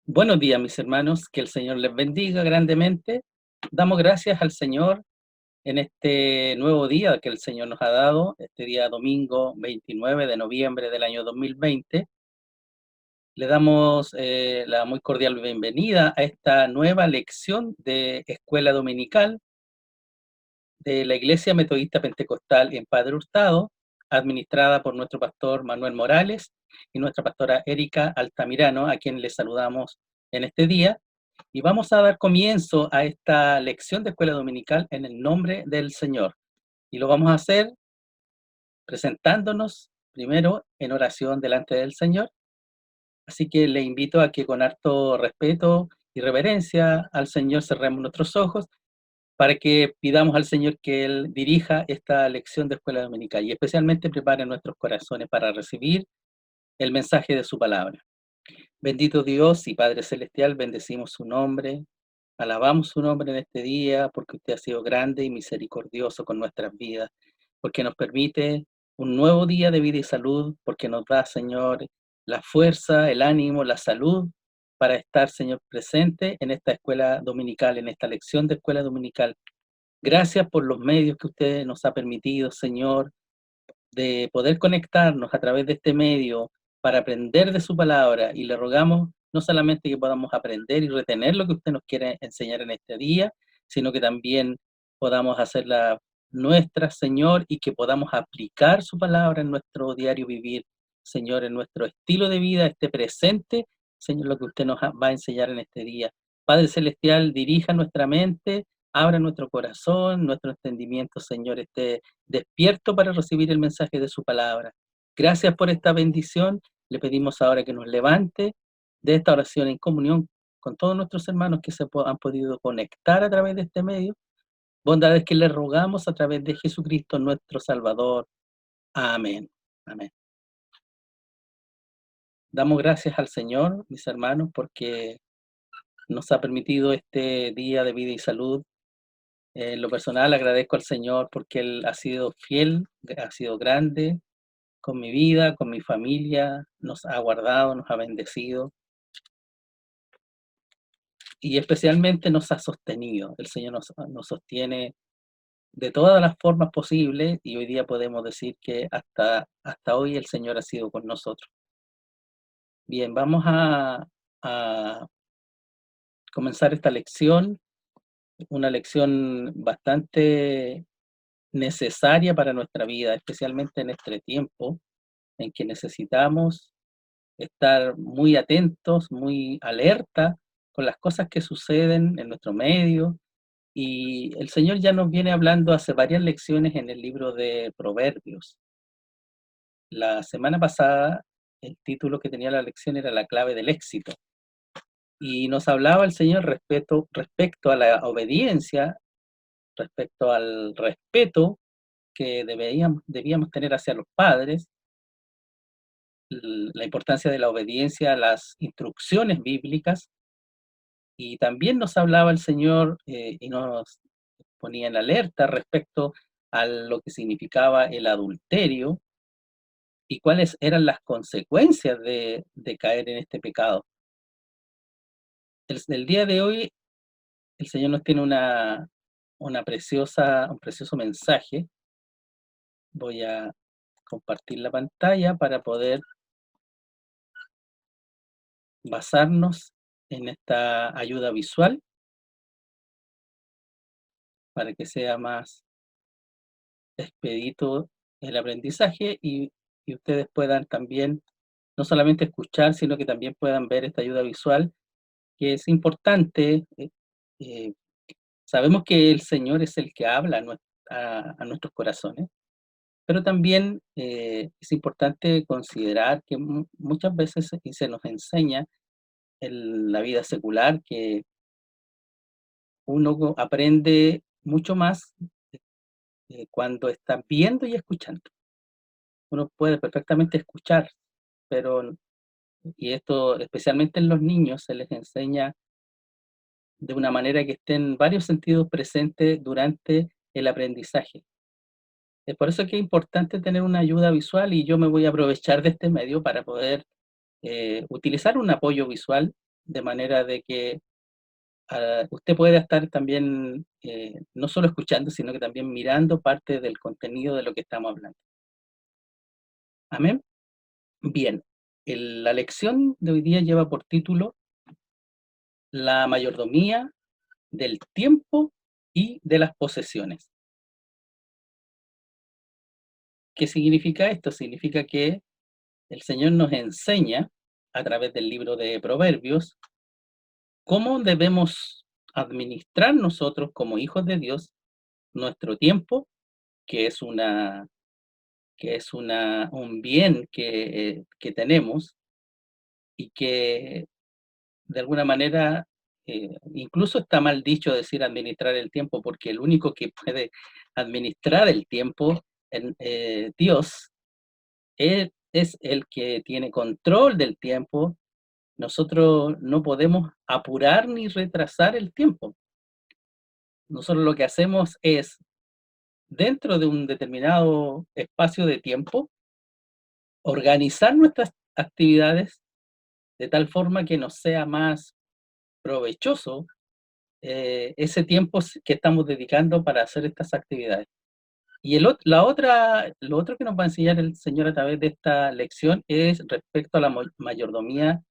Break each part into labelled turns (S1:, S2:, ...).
S1: Buenos días, mis hermanos, que el Señor les bendiga grandemente. Damos gracias al Señor en este nuevo día que el Señor nos ha dado, este día domingo 29 de noviembre del año 2020. Le damos la muy cordial bienvenida a esta nueva lección de Escuela Dominical de la Iglesia Metodista Pentecostal en Padre Hurtado, administrada por nuestro pastor Manuel Morales y nuestra pastora Erika Altamirano, a quien les saludamos en este día. Y vamos a dar comienzo a esta lección de Escuela Dominical en el nombre del Señor. Y lo vamos a hacer presentándonos primero en oración delante del Señor. Así que le invito a que con harto respeto y reverencia al Señor cerremos nuestros ojos para que pidamos al Señor que Él dirija esta lección de Escuela Dominical y especialmente prepare nuestros corazones para recibir el mensaje de su palabra. Bendito Dios y Padre Celestial, bendecimos su nombre, alabamos su nombre en este día porque usted ha sido grande y misericordioso con nuestras vidas, porque nos permite un nuevo día de vida y salud, porque nos da, Señor, la fuerza, el ánimo, la salud para estar, Señor, presente en esta escuela dominical, en esta lección de escuela dominical. Gracias por los medios que usted nos ha permitido, Señor, de poder conectarnos a través de este medio para aprender de su palabra, y le rogamos no solamente que podamos aprender y retener lo que usted nos quiere enseñar en este día, sino que también podamos hacerla nuestra, Señor, y que podamos aplicar su palabra en nuestro diario vivir, Señor, en nuestro estilo de vida, este presente, Señor, lo que usted nos va a enseñar en este día. Padre Celestial, dirija nuestra mente, abra nuestro corazón, nuestro entendimiento, Señor, esté despierto para recibir el mensaje de su palabra. Gracias por esta bendición. Le pedimos ahora que nos levante de esta oración en comunión con todos nuestros hermanos que han podido conectar a través de este medio. Bondades que le rogamos a través de Jesucristo nuestro Salvador. Amén. Amén. Damos gracias al Señor, mis hermanos, porque nos ha permitido este día de vida y salud. En lo personal agradezco al Señor porque Él ha sido fiel, ha sido grande con mi vida, con mi familia, nos ha guardado, nos ha bendecido y especialmente nos ha sostenido. El Señor nos sostiene de todas las formas posibles y hoy día podemos decir que hasta hoy el Señor ha sido con nosotros. Bien, vamos a comenzar esta lección, una lección bastante necesaria para nuestra vida, especialmente en este tiempo en que necesitamos estar muy atentos, muy alerta con las cosas que suceden en nuestro medio. Y el Señor ya nos viene hablando hace varias lecciones en el libro de Proverbios. La semana pasada, el título que tenía la lección era La clave del éxito. Y nos hablaba el Señor respecto a la obediencia, respecto al respeto que debíamos tener hacia los padres, la importancia de la obediencia a las instrucciones bíblicas. Y también nos hablaba el Señor y nos ponía en alerta respecto a lo que significaba el adulterio y cuáles eran las consecuencias de caer en este pecado. El día de hoy el Señor nos tiene un precioso mensaje. Voy a compartir la pantalla para poder basarnos en esta ayuda visual para que sea más expedito el aprendizaje y ustedes puedan también no solamente escuchar, sino que también puedan ver esta ayuda visual, que es importante. Eh, Sabemos que el Señor es el que habla a nuestros corazones, pero también es importante considerar que muchas veces se nos enseña en la vida secular que uno aprende mucho más cuando está viendo y escuchando. Uno puede perfectamente escuchar, pero, y esto especialmente en los niños, se les enseña de una manera que estén varios sentidos presentes durante el aprendizaje. Es por eso que es importante tener una ayuda visual y yo me voy a aprovechar de este medio para poder utilizar un apoyo visual de manera de que usted pueda estar también no solo escuchando, sino que también mirando parte del contenido de lo que estamos hablando. Amén. Bien, la lección de hoy día lleva por título La mayordomía del tiempo y de las posesiones. ¿Qué significa esto? Significa que el Señor nos enseña a través del libro de Proverbios cómo debemos administrar nosotros como hijos de Dios nuestro tiempo, que es un bien que tenemos y que de alguna manera, incluso está mal dicho decir administrar el tiempo, porque el único que puede administrar el tiempo en Dios. Él es el que tiene control del tiempo. Nosotros no podemos apurar ni retrasar el tiempo. Nosotros lo que hacemos es, dentro de un determinado espacio de tiempo, organizar nuestras actividades de tal forma que nos sea más provechoso ese tiempo que estamos dedicando para hacer estas actividades. Y lo otro que nos va a enseñar el Señor a través de esta lección es respecto a la mayordomía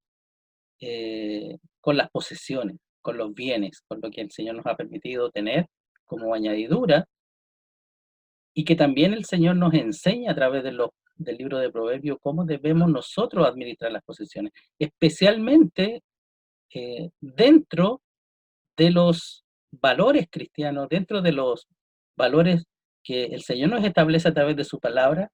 S1: con las posesiones, con los bienes, con lo que el Señor nos ha permitido tener como añadidura, y que también el Señor nos enseña a través del libro de Proverbios cómo debemos nosotros administrar las posesiones, especialmente dentro de los valores cristianos, dentro de los valores que el Señor nos establece a través de su palabra,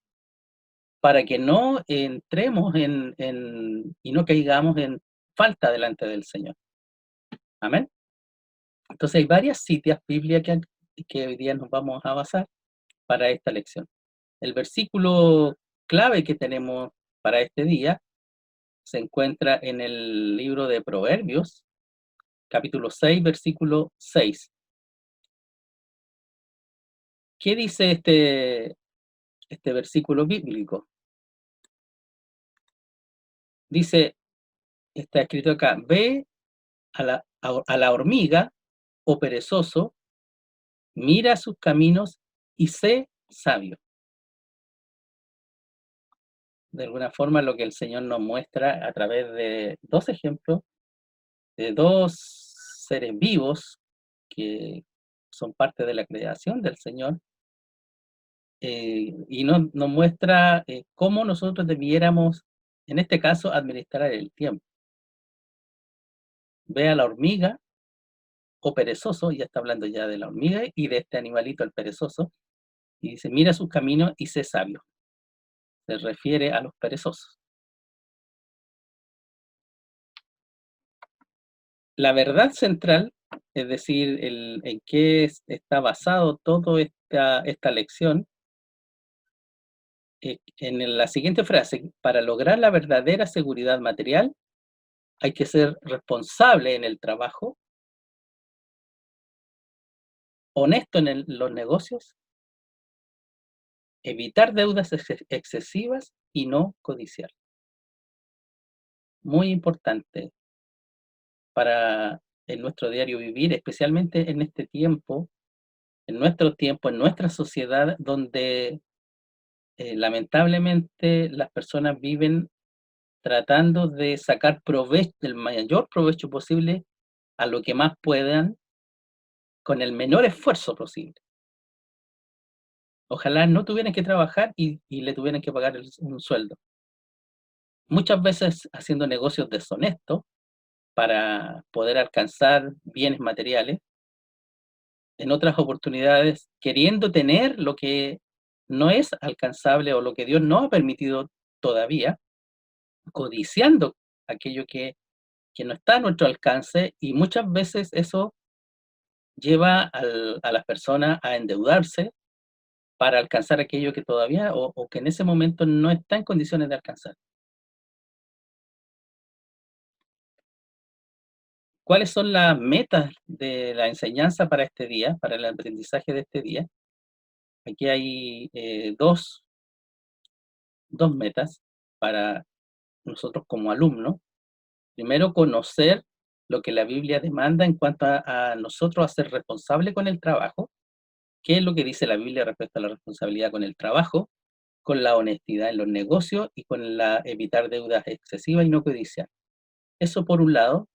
S1: para que no entremos y no caigamos en falta delante del Señor. Amén. Entonces hay varias citas bíblicas que hoy día nos vamos a basar para esta lección. El versículo clave que tenemos para este día se encuentra en el libro de Proverbios, capítulo 6, versículo 6. ¿Qué dice este versículo bíblico? Dice, está escrito acá: ve a la hormiga, o perezoso, mira sus caminos y sé sabio. De alguna forma, lo que el Señor nos muestra a través de dos ejemplos de dos seres vivos que son parte de la creación del Señor, y nos muestra cómo nosotros debiéramos, en este caso, administrar el tiempo. Ve a la hormiga, o perezoso, ya está hablando ya de la hormiga y de este animalito, el perezoso, y dice, mira sus caminos y sé sabio. Se refiere a los perezosos. La verdad central, es decir, en qué está basado toda esta lección, en la siguiente frase: para lograr la verdadera seguridad material, hay que ser responsable en el trabajo, honesto en los negocios, evitar deudas excesivas y no codiciar. Muy importante para en nuestro diario vivir, especialmente en este tiempo, en nuestro tiempo, en nuestra sociedad, donde lamentablemente las personas viven tratando de sacar provecho, el mayor provecho posible a lo que más puedan, con el menor esfuerzo posible. Ojalá no tuvieran que trabajar y le tuvieran que pagar un sueldo. Muchas veces haciendo negocios deshonestos para poder alcanzar bienes materiales, en otras oportunidades queriendo tener lo que no es alcanzable o lo que Dios no ha permitido todavía, codiciando aquello que no está a nuestro alcance, y muchas veces eso lleva a las personas a endeudarse para alcanzar aquello que todavía o que en ese momento no está en condiciones de alcanzar. ¿Cuáles son las metas de la enseñanza para este día, para el aprendizaje de este día? Aquí hay dos metas para nosotros como alumnos. Primero, conocer lo que la Biblia demanda en cuanto a nosotros a ser responsables con el trabajo. ¿Qué es lo que dice la Biblia respecto a la responsabilidad con el trabajo, con la honestidad en los negocios y con la evitar deudas excesivas y no codiciar? Eso por un lado,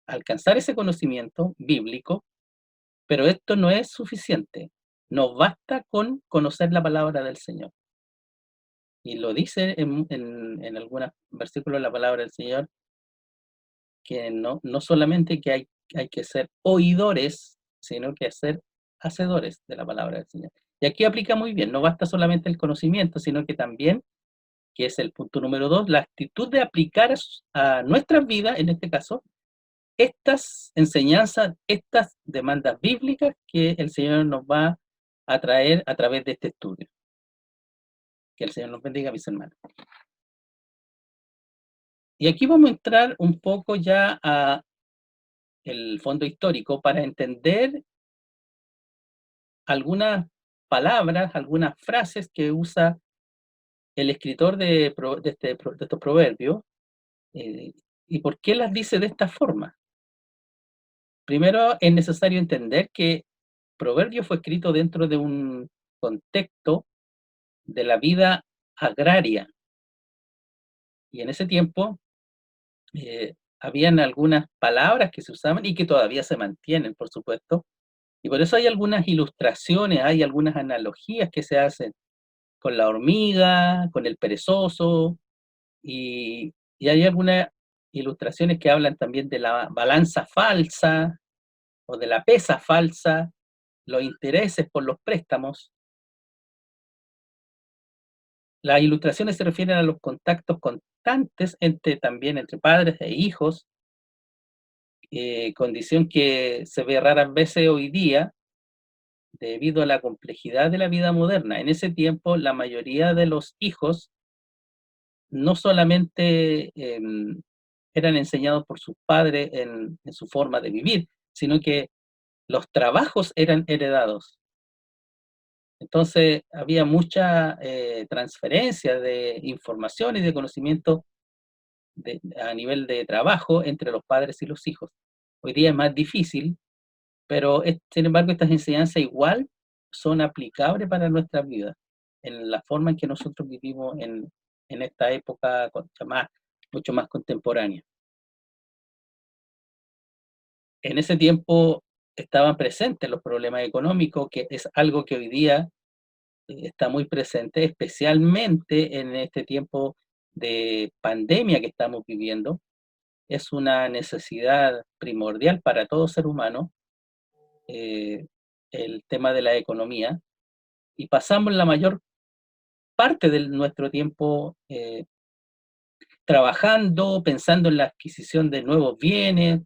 S1: alcanzar ese conocimiento bíblico, pero esto no es suficiente. No basta con conocer la palabra del Señor. Y lo dice en algunos versículos la palabra del Señor, que no solamente que hay que ser oidores, sino que ser hacedores de la palabra del Señor. Y aquí aplica muy bien, no basta solamente el conocimiento, sino que también, que es el punto número 2, la actitud de aplicar a nuestras vidas, en este caso, estas enseñanzas, estas demandas bíblicas que el Señor nos va a traer a través de este estudio. Que el Señor nos bendiga, mis hermanos. Y aquí vamos a entrar un poco ya a el fondo histórico para entender algunas palabras, algunas frases que usa el escritor de estos proverbios, eh, y por qué las dice de esta forma. Primero, es necesario entender que Proverbio fue escrito dentro de un contexto de la vida agraria, y en ese tiempo habían algunas palabras que se usaban y que todavía se mantienen, por supuesto, y por eso hay algunas ilustraciones, hay algunas analogías que se hacen con la hormiga, con el perezoso, y hay algunas ilustraciones que hablan también de la balanza falsa o de la pesa falsa, los intereses por los préstamos. Las ilustraciones se refieren a los contactos constantes también entre padres e hijos, condición que se ve raras veces hoy día debido a la complejidad de la vida moderna. En ese tiempo, la mayoría de los hijos no solamente eran enseñados por sus padres en su forma de vivir, sino que los trabajos eran heredados. Entonces, había mucha transferencia de información y de conocimiento a nivel de trabajo entre los padres y los hijos. Hoy día es más difícil, pero sin embargo estas enseñanzas igual son aplicables para nuestras vidas, en la forma en que nosotros vivimos en esta época mucho más contemporánea. En ese tiempo estaban presentes los problemas económicos, que es algo que hoy día está muy presente, especialmente en este tiempo de pandemia que estamos viviendo. Es una necesidad primordial para todo ser humano, eh, el tema de la economía, y pasamos la mayor parte de nuestro tiempo trabajando, pensando en la adquisición de nuevos bienes,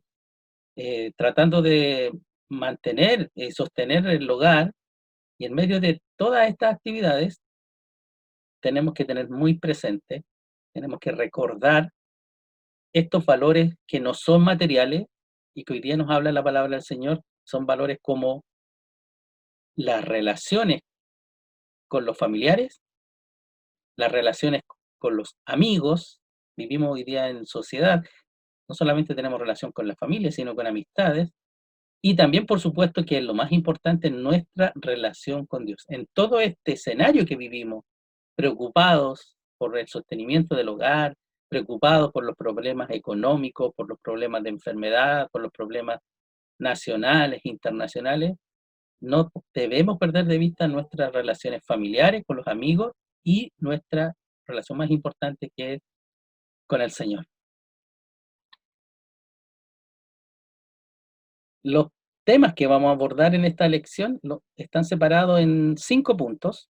S1: tratando de mantener, sostener el hogar, y en medio de todas estas actividades tenemos que tener muy presente, tenemos que recordar estos valores que no son materiales y que hoy día nos habla la palabra del Señor, son valores como las relaciones con los familiares, las relaciones con los amigos. Vivimos hoy día en sociedad, no solamente tenemos relación con la familia, sino con amistades, y también, por supuesto, que lo más importante, nuestra relación con Dios. En todo este escenario que vivimos, preocupados por el sostenimiento del hogar, preocupados por los problemas económicos, por los problemas de enfermedad, por los problemas nacionales, internacionales, no debemos perder de vista nuestras relaciones familiares con los amigos y nuestra relación más importante, que es con el Señor. Los temas que vamos a abordar en esta lección están separados en 5 puntos.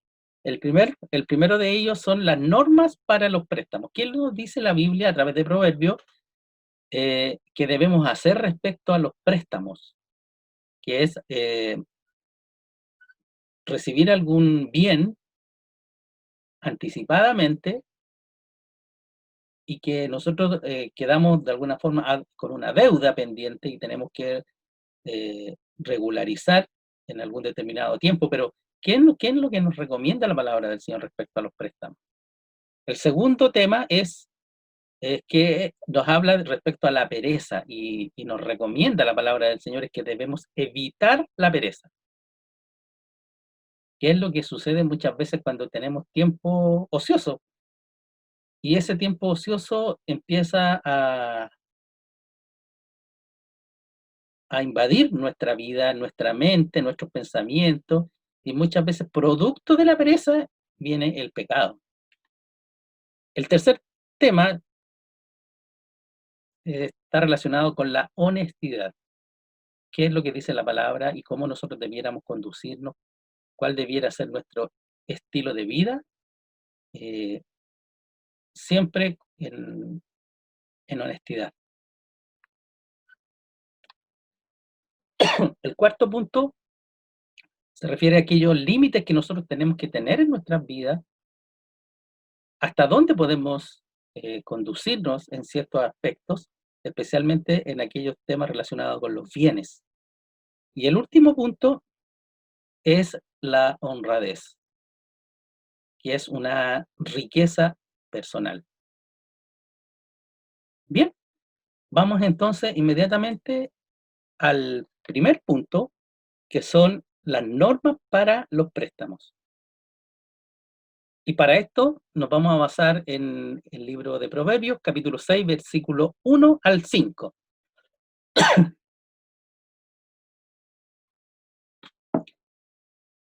S1: El primero de ellos son las normas para los préstamos. ¿Qué nos dice la Biblia a través de Proverbios que debemos hacer respecto a los préstamos? Que es recibir algún bien anticipadamente y que nosotros quedamos de alguna forma con una deuda pendiente y tenemos que regularizar en algún determinado tiempo. Pero ¿qué es lo que nos recomienda la palabra del Señor respecto a los préstamos? El segundo tema es que nos habla respecto a la pereza y nos recomienda la palabra del Señor es que debemos evitar la pereza. Que es lo que sucede muchas veces cuando tenemos tiempo ocioso. Y ese tiempo ocioso empieza a invadir nuestra vida, nuestra mente, nuestros pensamientos, y muchas veces producto de la pereza viene el pecado. El tercer tema está relacionado con la honestidad. ¿Qué es lo que dice la palabra y cómo nosotros debiéramos conducirnos? ¿Cuál debiera ser nuestro estilo de vida? Eh, siempre en honestidad. El cuarto punto se refiere a aquellos límites que nosotros tenemos que tener en nuestras vidas, hasta dónde podemos conducirnos en ciertos aspectos, especialmente en aquellos temas relacionados con los bienes. Y el último punto es la honradez, que es una riqueza personal. Bien, vamos entonces inmediatamente al primer punto, que son las normas para los préstamos. Y para esto nos vamos a basar en el libro de Proverbios, capítulo 6, versículo 1 al 5.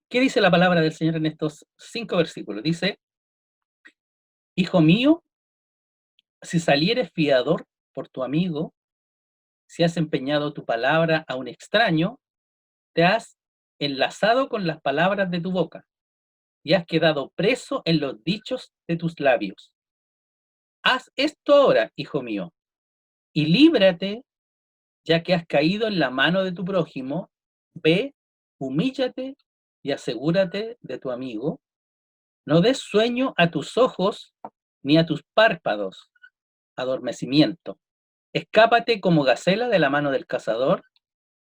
S1: ¿Qué dice la palabra del Señor en estos 5 versículos? Dice: Hijo mío, si salieres fiador por tu amigo, si has empeñado tu palabra a un extraño, te has enlazado con las palabras de tu boca y has quedado preso en los dichos de tus labios. Haz esto ahora, hijo mío, y líbrate, ya que has caído en la mano de tu prójimo. Ve, humíllate y asegúrate de tu amigo. No des sueño a tus ojos ni a tus párpados adormecimiento. Escápate como gacela de la mano del cazador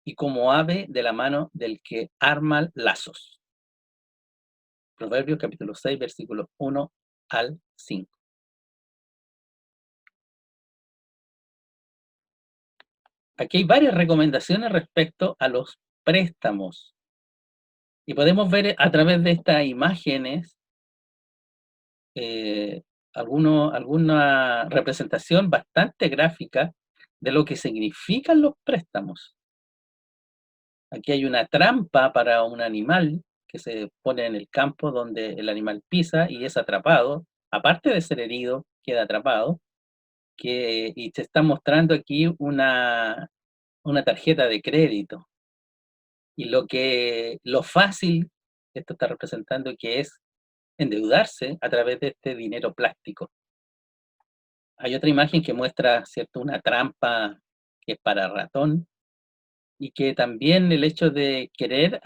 S1: y como ave de la mano del que arma lazos. Proverbios capítulo 6, versículos 1 al 5. Aquí hay varias recomendaciones respecto a los préstamos. Y podemos ver a través de estas imágenes alguna representación bastante gráfica de lo que significan los préstamos. Aquí hay una trampa para un animal que se pone en el campo donde el animal pisa y es atrapado, aparte de ser herido, queda atrapado, y te está mostrando aquí una tarjeta de crédito. Y lo fácil, esto está representando que es endeudarse a través de este dinero plástico. Hay otra imagen que muestra, ¿cierto?, una trampa que es para ratón, y que también el hecho de querer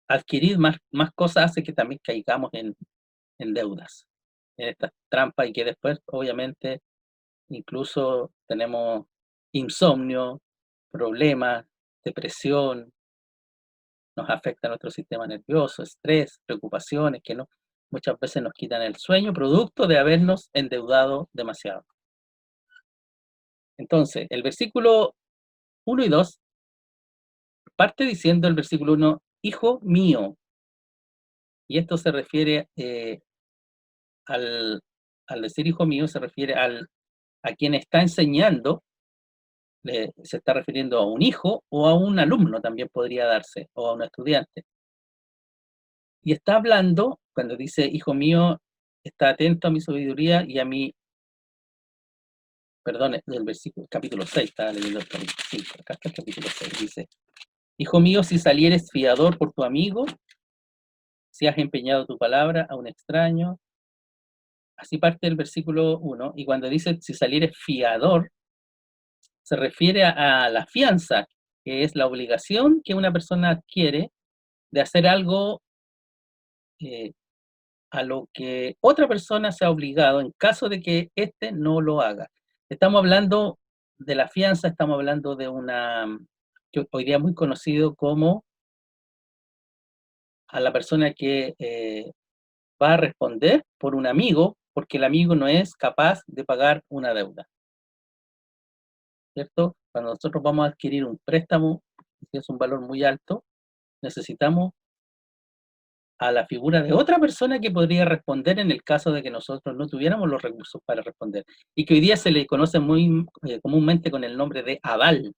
S1: adquirir más cosas hace que también caigamos en deudas, en estas trampas, y que después, obviamente, incluso tenemos insomnio, problemas, depresión, nos afecta nuestro sistema nervioso, estrés, preocupaciones que muchas veces nos quitan el sueño, producto de habernos endeudado demasiado. Entonces, el versículo 1 y 2 parte diciendo el versículo 1, hijo mío, y esto se refiere al decir hijo mío, se refiere a quien está enseñando, se está refiriendo a un hijo o a un alumno, también podría darse, o a un estudiante. Y está hablando, cuando dice hijo mío, está atento a mi sabiduría y a mi, perdón, del versículo, capítulo 6, estaba leyendo el capítulo 5, acá está el capítulo 6, dice, hijo mío, si salieres fiador por tu amigo, si has empeñado tu palabra a un extraño, así parte el versículo 1, y cuando dice si salieres fiador, se refiere a la fianza, que es la obligación que una persona adquiere de hacer algo eh, a lo que otra persona se ha obligado en caso de que éste no lo haga. Estamos hablando de la fianza, estamos hablando de que hoy día es muy conocido como a la persona que va a responder por un amigo porque el amigo no es capaz de pagar una deuda, ¿cierto? Cuando nosotros vamos a adquirir un préstamo, que es un valor muy alto, necesitamos a la figura de otra persona que podría responder en el caso de que nosotros no tuviéramos los recursos para responder, y que hoy día se le conoce muy comúnmente con el nombre de aval.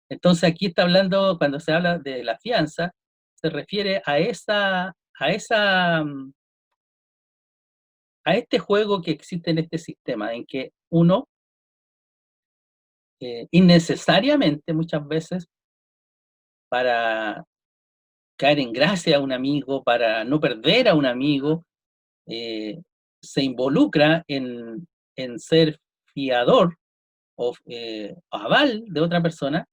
S1: Entonces aquí está hablando, cuando se habla de la fianza, se refiere a este juego que existe en este sistema, en que uno innecesariamente muchas veces, para caer en gracia a un amigo, para no perder a un amigo, eh, se involucra en ser fiador o aval de otra persona,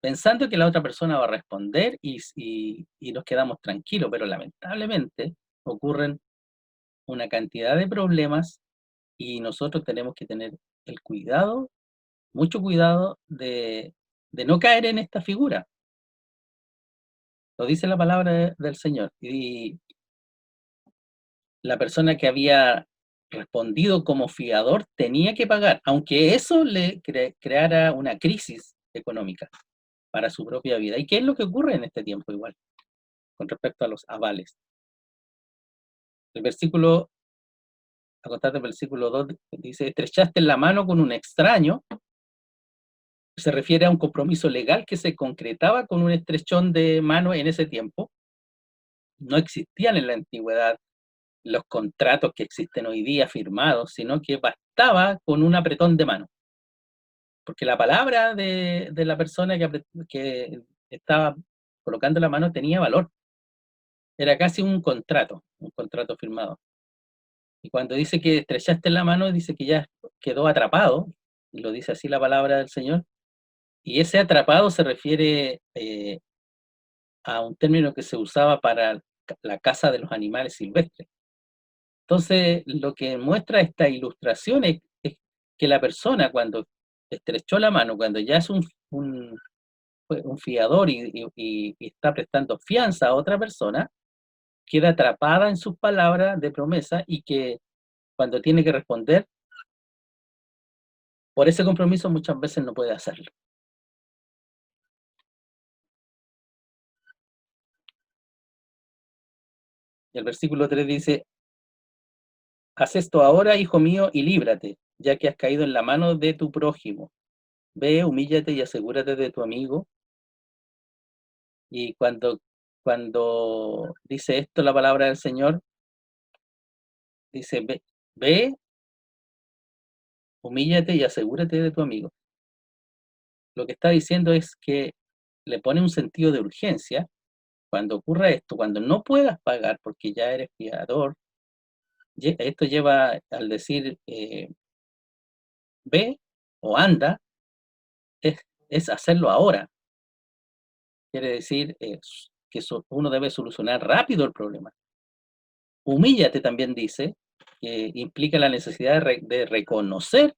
S1: pensando que la otra persona va a responder y nos quedamos tranquilos, pero lamentablemente ocurren una cantidad de problemas y nosotros tenemos que tener el cuidado, mucho cuidado de no caer en esta figura. Lo dice la palabra del Señor. Y la persona que había respondido como fiador tenía que pagar, aunque eso le creara una crisis económica para su propia vida. ¿Y qué es lo que ocurre en este tiempo igual con respecto a los avales? El versículo, a contar del versículo 2, dice, estrechaste la mano con un extraño, se refiere a un compromiso legal que se concretaba con un estrechón de mano en ese tiempo. No existían en la antigüedad los contratos que existen hoy día firmados, sino que bastaba con un apretón de mano. Porque la palabra de la persona que estaba colocando la mano tenía valor. Era casi un contrato firmado. Y cuando dice que estrechaste la mano, dice que ya quedó atrapado, y lo dice así la palabra del Señor. Y ese atrapado se refiere a un término que se usaba para la caza de los animales silvestres. Entonces, lo que muestra esta ilustración es que la persona cuando estrechó la mano, cuando ya es un fiador y está prestando fianza a otra persona, queda atrapada en sus palabras de promesa y que cuando tiene que responder por ese compromiso muchas veces no puede hacerlo. Y el versículo 3 dice, haz esto ahora, hijo mío, y líbrate, ya que has caído en la mano de tu prójimo. Ve, humíllate y asegúrate de tu amigo. Y cuando dice esto la palabra del Señor, dice, ve, humíllate y asegúrate de tu amigo. Lo que está diciendo es que le pone un sentido de urgencia cuando ocurra esto, cuando no puedas pagar porque ya eres fiador. Esto lleva al decir ve o anda, es, es hacerlo ahora. Quiere decir que uno debe solucionar rápido el problema. Humíllate también dice, que implica la necesidad de reconocer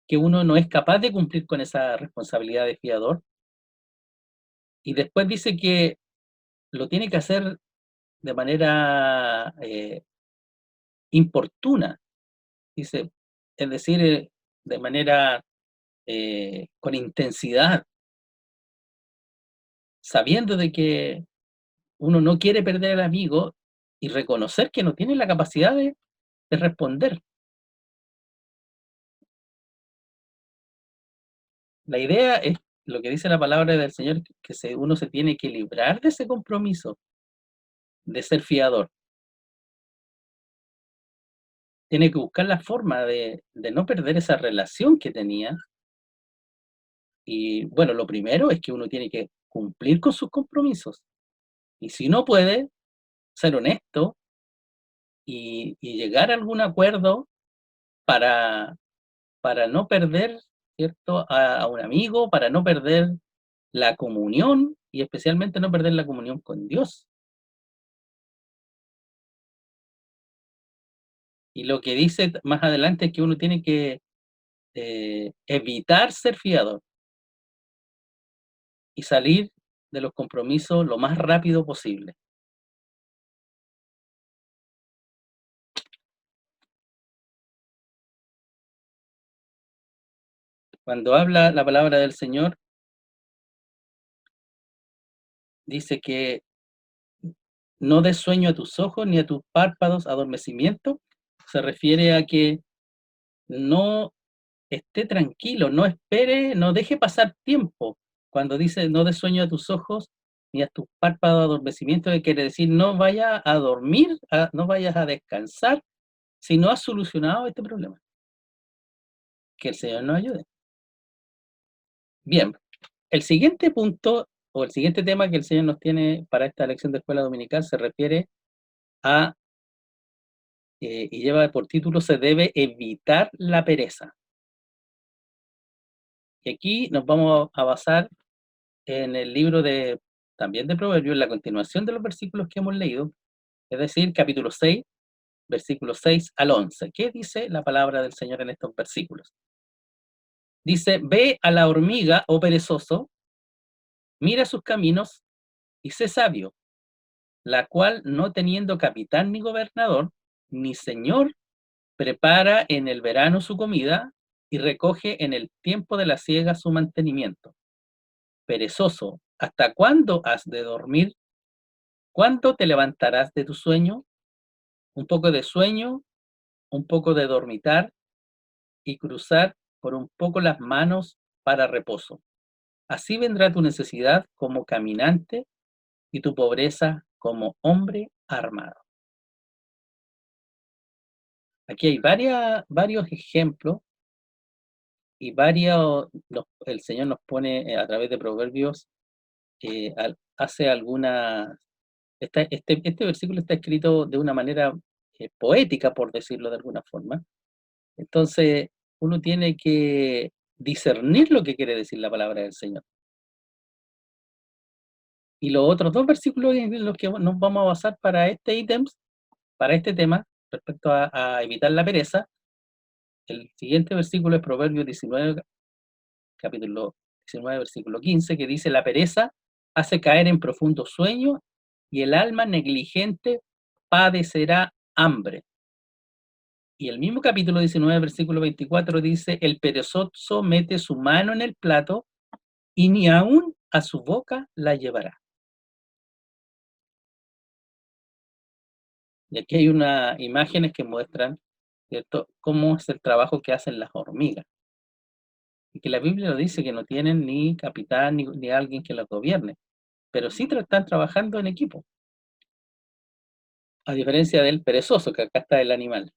S1: que uno no es capaz de cumplir con esa responsabilidad de fiador. Y después dice que lo tiene que hacer de manera importuna, dice, es decir, de manera con intensidad, sabiendo de que uno no quiere perder al amigo y reconocer que no tiene la capacidad de responder. La idea es lo que dice la palabra del Señor, que uno se tiene que librar de ese compromiso de ser fiador. Tiene que buscar la forma de no perder esa relación que tenía. Y bueno, lo primero es que uno tiene que cumplir con sus compromisos. Y si no puede, ser honesto y llegar a algún acuerdo para, para no perder, ¿cierto?, a un amigo, para no perder la comunión y especialmente no perder la comunión con Dios. Y lo que dice más adelante es que uno tiene que evitar ser fiador y salir de los compromisos lo más rápido posible. Cuando habla la palabra del Señor, dice que no des sueño a tus ojos ni a tus párpados adormecimiento. Se refiere a que no esté tranquilo, no espere, no deje pasar tiempo. Cuando dice no des sueño a tus ojos ni a tus párpados adormecimiento, que quiere decir no vayas a dormir, no vayas a descansar si no has solucionado este problema. Que el Señor nos ayude. Bien, el siguiente punto o el siguiente tema que el Señor nos tiene para esta lección de escuela dominical se refiere a, y lleva por título, se debe evitar la pereza. Y aquí nos vamos a basar en el libro también de Proverbios, en la continuación de los versículos que hemos leído, es decir, capítulo 6, versículos 6 al 11. ¿Qué dice la palabra del Señor en estos versículos? Dice, ve a la hormiga, oh perezoso, mira sus caminos y sé sabio, la cual, no teniendo capitán ni gobernador, ni señor, prepara en el verano su comida y recoge en el tiempo de la siega su mantenimiento. Perezoso, ¿hasta cuándo has de dormir? ¿Cuándo te levantarás de tu sueño? Un poco de sueño, un poco de dormitar y cruzar por un poco las manos para reposo. Así vendrá tu necesidad como caminante y tu pobreza como hombre armado. Aquí hay varios ejemplos y el Señor nos pone a través de Proverbios, hace algunas. Este versículo está escrito de una manera poética, por decirlo de alguna forma. Entonces, uno tiene que discernir lo que quiere decir la palabra del Señor. Y los otros dos versículos en los que nos vamos a basar para para este tema, respecto a evitar la pereza, el siguiente versículo es Proverbios 19, capítulo 19, versículo 15, que dice, la pereza hace caer en profundo sueño y el alma negligente padecerá hambre. Y el mismo capítulo 19, versículo 24 dice, el perezoso mete su mano en el plato y ni aún a su boca la llevará. Y aquí hay unas imágenes que muestran, ¿cierto?, cómo es el trabajo que hacen las hormigas. Y que la Biblia lo dice, que no tienen ni capitán ni alguien que las gobierne, pero sí están trabajando en equipo. A diferencia del perezoso, que acá está el animal.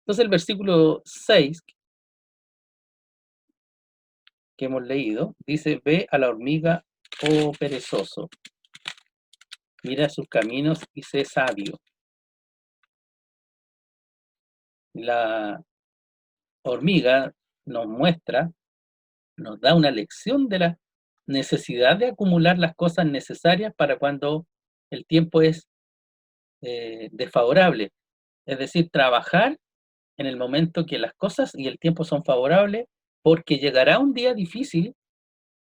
S1: Entonces el versículo 6 que hemos leído, dice, ve a la hormiga, oh perezoso, mira sus caminos y sé sabio. La hormiga nos muestra, nos da una lección de la necesidad de acumular las cosas necesarias para cuando el tiempo es desfavorable. Es decir, trabajar en el momento que las cosas y el tiempo son favorables, porque llegará un día difícil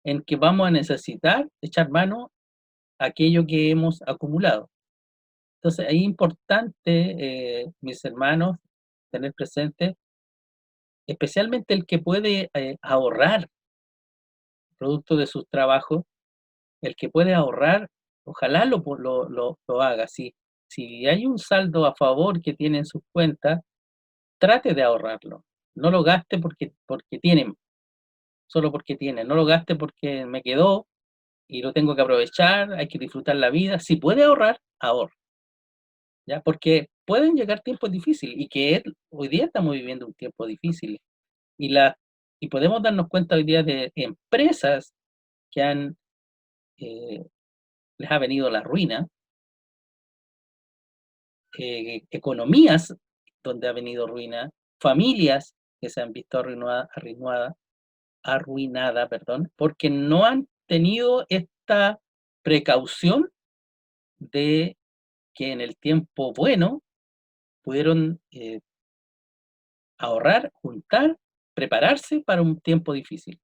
S1: en que vamos a necesitar echar mano a aquello que hemos acumulado. Entonces, es importante, mis hermanos, tener presente, especialmente el que puede ahorrar producto de sus trabajos, el que puede ahorrar, ojalá lo haga. Si hay un saldo a favor que tiene en sus cuentas, trate de ahorrarlo. No lo gaste porque tiene, solo porque tiene. No lo gaste porque me quedó y lo tengo que aprovechar, hay que disfrutar la vida. Si puede ahorrar, ahorre, ¿ya? Porque pueden llegar tiempos difíciles y hoy día estamos viviendo un tiempo difícil y, y podemos darnos cuenta hoy día de empresas que eh, les ha venido la ruina, economías donde ha venido ruina, familias que se han visto arruinada, perdón, porque no han tenido esta precaución de que en el tiempo bueno pudieron ahorrar, juntar, prepararse para un tiempo difícil.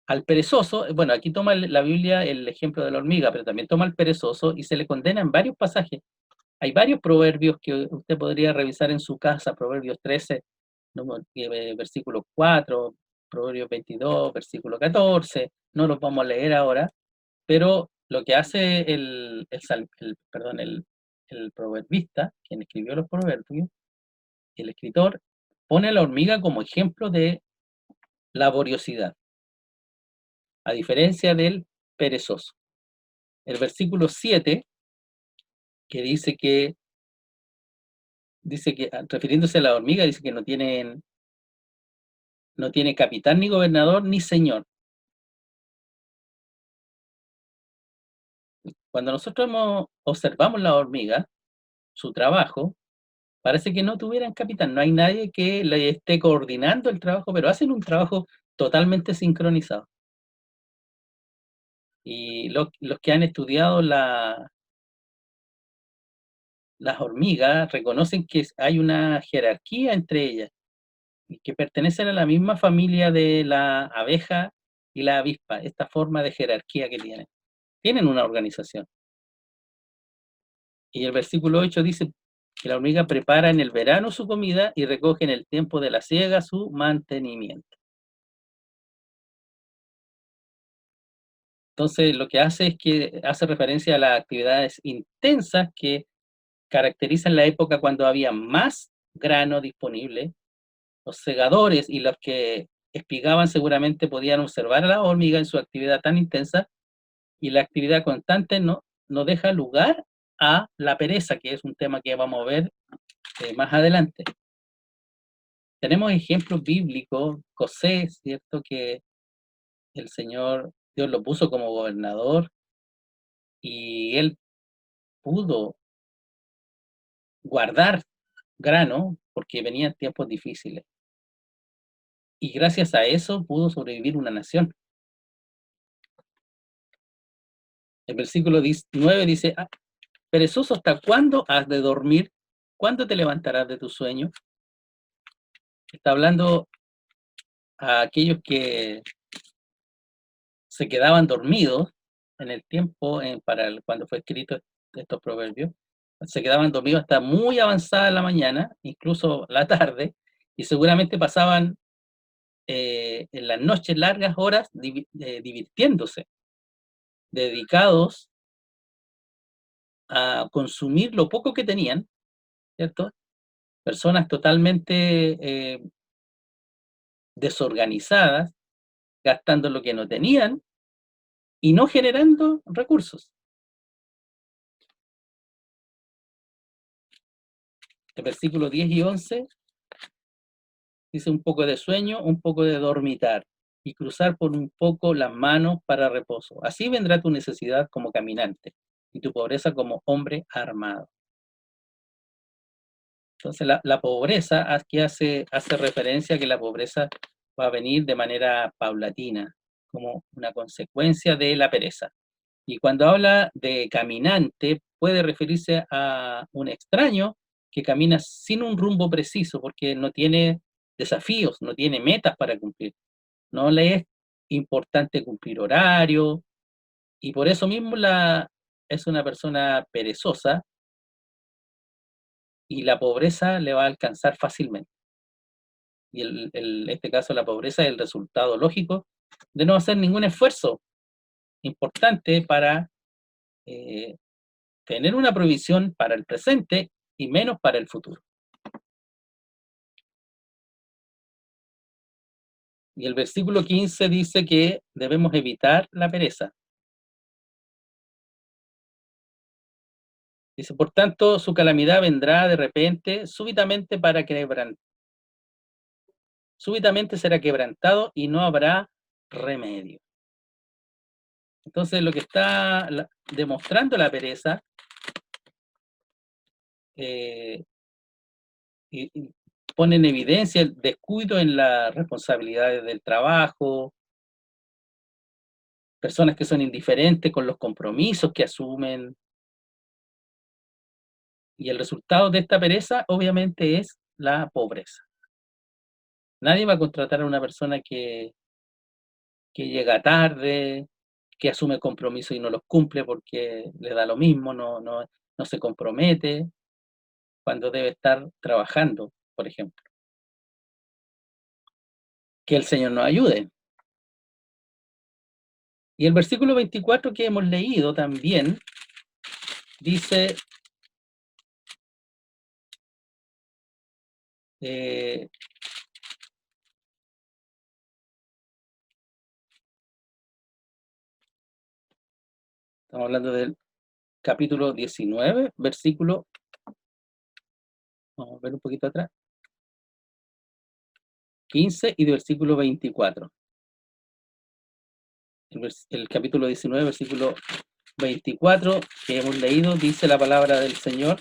S1: Al perezoso, bueno, aquí toma la Biblia el ejemplo de la hormiga, pero también toma al perezoso y se le condena en varios pasajes. Hay varios proverbios que usted podría revisar en su casa, Proverbios 13, versículo 4, Proverbios 22, versículo 14, no los vamos a leer ahora, pero lo que hace el proverbista, quien escribió los proverbios, el escritor, pone a la hormiga como ejemplo de laboriosidad, a diferencia del perezoso. El versículo 7, que dice que refiriéndose a la hormiga, dice que no tiene capitán, ni gobernador, ni señor. Cuando nosotros observamos la hormiga, su trabajo, parece que no tuvieran capitán, no hay nadie que le esté coordinando el trabajo, pero hacen un trabajo totalmente sincronizado. Y los que han estudiado las hormigas reconocen que hay una jerarquía entre ellas y que pertenecen a la misma familia de la abeja y la avispa, esta forma de jerarquía que tienen. Tienen una organización. Y el versículo 8 dice que la hormiga prepara en el verano su comida y recoge en el tiempo de la siega su mantenimiento. Entonces, lo que hace es que hace referencia a las actividades intensas que caracterizan la época cuando había más grano disponible. Los segadores y los que espigaban seguramente podían observar a la hormiga en su actividad tan intensa, y la actividad constante no deja lugar a la pereza, que es un tema que vamos a ver más adelante. Tenemos ejemplos bíblicos, José, ¿cierto? Que el Señor, Dios lo puso como gobernador y él pudo guardar grano porque venían tiempos difíciles. Y gracias a eso pudo sobrevivir una nación. El versículo 9 dice, perezoso, ¿hasta cuándo has de dormir? ¿Cuándo te levantarás de tu sueño? Está hablando a aquellos que se quedaban dormidos en el tiempo cuando fue escrito estos proverbios. Se quedaban dormidos hasta muy avanzada la mañana, incluso la tarde, y seguramente pasaban en las noches largas horas divirtiéndose, dedicados a consumir lo poco que tenían, ¿cierto? Personas totalmente desorganizadas, gastando lo que no tenían y no generando recursos. El versículo 10 y 11 dice un poco de sueño, un poco de dormitar y cruzar por un poco las manos para reposo. Así vendrá tu necesidad como caminante y tu pobreza como hombre armado. Entonces la pobreza aquí hace referencia a que la pobreza va a venir de manera paulatina, como una consecuencia de la pereza. Y cuando habla de caminante, puede referirse a un extraño que camina sin un rumbo preciso, porque no tiene desafíos, no tiene metas para cumplir. No le es importante cumplir horario, y por eso mismo es una persona perezosa, y la pobreza le va a alcanzar fácilmente. Y en este caso la pobreza es el resultado lógico de no hacer ningún esfuerzo importante para eh, tener una provisión para el presente y menos para el futuro. Y el versículo 15 dice que debemos evitar la pereza. Dice, por tanto, su calamidad vendrá de repente, súbitamente será quebrantado y no habrá remedio. Entonces, lo que está demostrando la pereza eh, y pone en evidencia el descuido en las responsabilidades del trabajo, personas que son indiferentes con los compromisos que asumen, y el resultado de esta pereza obviamente es la pobreza. Nadie va a contratar a una persona que llega tarde, que asume compromisos y no los cumple porque le da lo mismo, no se compromete cuando debe estar trabajando, por ejemplo. Que el Señor nos ayude. Y el versículo 24 que hemos leído también dice, estamos hablando del capítulo 19, versículo, vamos a ver un poquito atrás, 15 y del versículo 24. El capítulo 19, versículo 24 que hemos leído, dice la palabra del Señor.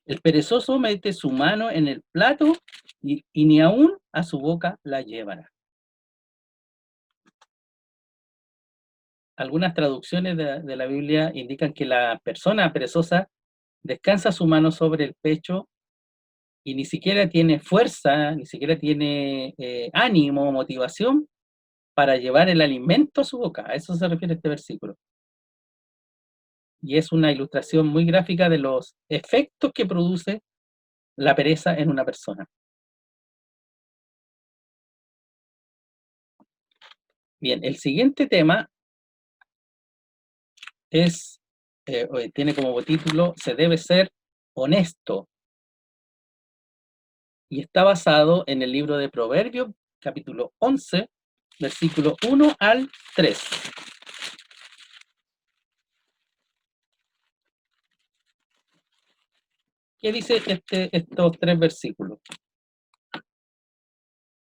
S1: El perezoso mete su mano en el plato y ni aún a su boca la llevará. Algunas traducciones de la Biblia indican que la persona perezosa descansa su mano sobre el pecho y ni siquiera tiene fuerza, ni siquiera tiene ánimo o motivación para llevar el alimento a su boca. A eso se refiere este versículo. Y es una ilustración muy gráfica de los efectos que produce la pereza en una persona. Bien, el siguiente tema es, tiene como título, se debe ser honesto, y está basado en el libro de Proverbios, capítulo 11, versículo 1 al 3. ¿Qué dice estos tres versículos?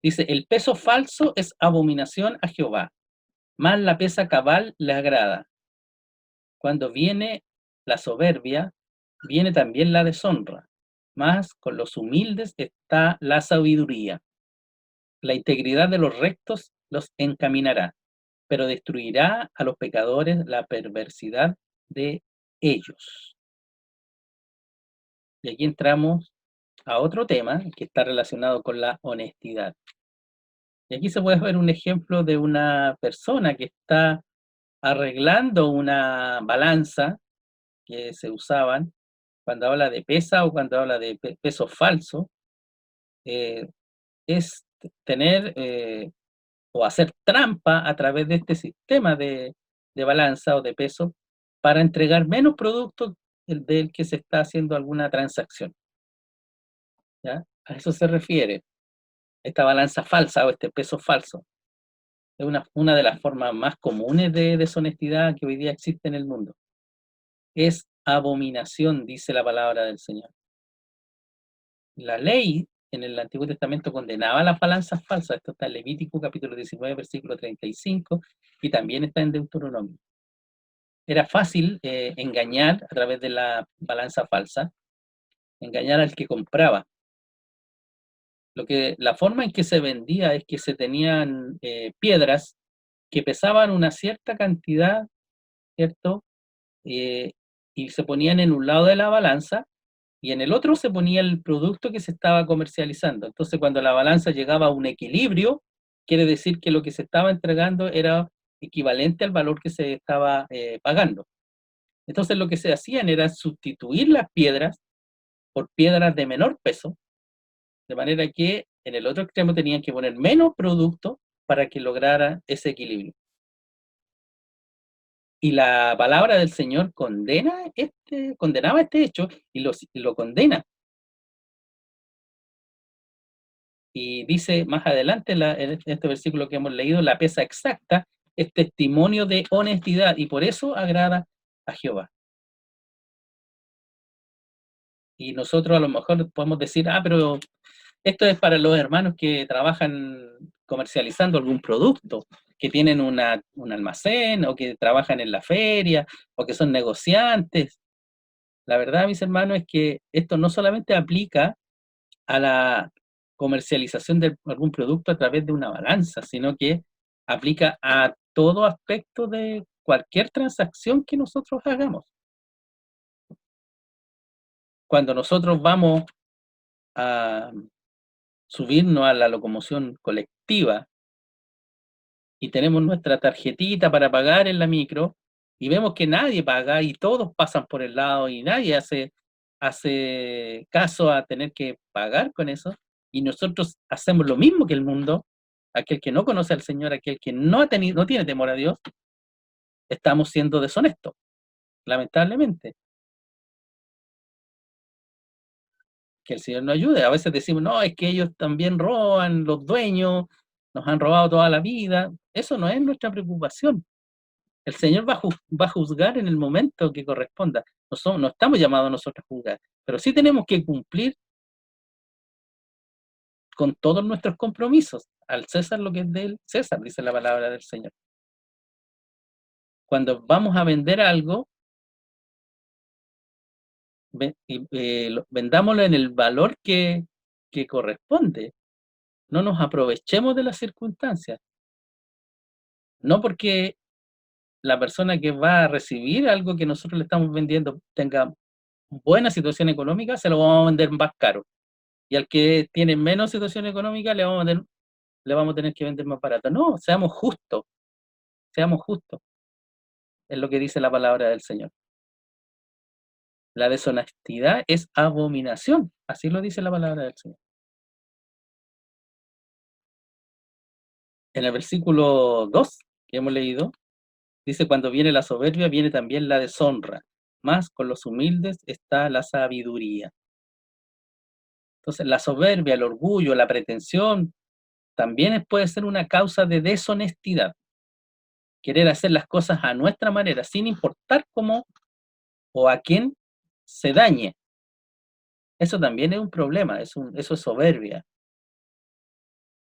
S1: Dice, el peso falso es abominación a Jehová, mas la pesa cabal le agrada. Cuando viene la soberbia, viene también la deshonra, mas con los humildes está la sabiduría. La integridad de los rectos los encaminará, pero destruirá a los pecadores la perversidad de ellos. Y aquí entramos a otro tema que está relacionado con la honestidad. Y aquí se puede ver un ejemplo de una persona que está arreglando una balanza que se usaban cuando habla de pesa o cuando habla de peso falso, eh, es tener o hacer trampa a través de este sistema de balanza o de peso para entregar menos producto del que se está haciendo alguna transacción. ¿Ya? A eso se refiere esta balanza falsa o este peso falso. Es una de las formas más comunes de deshonestidad que hoy día existe en el mundo. Es abominación, dice la palabra del Señor. La ley en el Antiguo Testamento condenaba las balanzas falsas. Esto está en Levítico capítulo 19, versículo 35, y también está en Deuteronomio. Era fácil engañar a través de la balanza falsa, engañar al que compraba. La forma en que se vendía es que se tenían piedras que pesaban una cierta cantidad, ¿cierto? Eh, y se ponían en un lado de la balanza y en el otro se ponía el producto que se estaba comercializando. Entonces, cuando la balanza llegaba a un equilibrio, quiere decir que lo que se estaba entregando era equivalente al valor que se estaba pagando. Entonces, lo que se hacían era sustituir las piedras por piedras de menor peso, de manera que en el otro extremo tenían que poner menos producto para que lograra ese equilibrio. Y la palabra del Señor condenaba este hecho y lo condena. Y dice más adelante en este versículo que hemos leído, la pesa exacta es testimonio de honestidad y por eso agrada a Jehová. Y nosotros a lo mejor podemos decir, pero esto es para los hermanos que trabajan comercializando algún producto, que tienen un almacén o que trabajan en la feria o que son negociantes. La verdad, mis hermanos, es que esto no solamente aplica a la comercialización de algún producto a través de una balanza, sino que aplica a todo aspecto de cualquier transacción que nosotros hagamos. Cuando nosotros vamos a subirnos a la locomoción colectiva y tenemos nuestra tarjetita para pagar en la micro, y vemos que nadie paga y todos pasan por el lado y nadie hace caso a tener que pagar con eso, y nosotros hacemos lo mismo que el mundo, aquel que no conoce al Señor, aquel que no tiene temor a Dios, estamos siendo deshonestos, lamentablemente. Que el Señor nos ayude. A veces decimos, no, es que ellos también roban, los dueños, nos han robado toda la vida. Eso no es nuestra preocupación. El Señor va a juzgar en el momento que corresponda. No estamos llamados nosotros a juzgar, pero sí tenemos que cumplir con todos nuestros compromisos. Al César lo que es del César, dice la palabra del Señor. Cuando vamos a vender algo, vendámoslo en el valor que corresponde. No nos aprovechemos de las circunstancias. No porque la persona que va a recibir algo que nosotros le estamos vendiendo tenga buena situación económica, se lo vamos a vender más caro. Y al que tiene menos situación económica, le vamos a tener que vender más barato. No, seamos justos, es lo que dice la palabra del Señor. La deshonestidad es abominación, así lo dice la palabra del Señor. En el versículo 2 que hemos leído, dice, cuando viene la soberbia, viene también la deshonra, mas con los humildes está la sabiduría. Entonces, la soberbia, el orgullo, la pretensión, también puede ser una causa de deshonestidad. Querer hacer las cosas a nuestra manera, sin importar cómo o a quién se dañe. Eso también es un problema, eso es soberbia.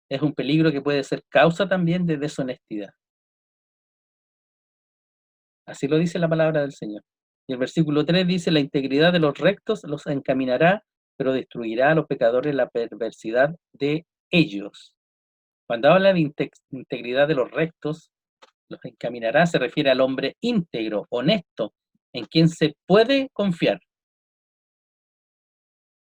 S1: Es un peligro que puede ser causa también de deshonestidad. Así lo dice la palabra del Señor. Y el versículo 3 dice, la integridad de los rectos los encaminará, pero destruirá a los pecadores la perversidad de ellos. Cuando habla de integridad de los rectos, los encaminará, se refiere al hombre íntegro, honesto, en quien se puede confiar.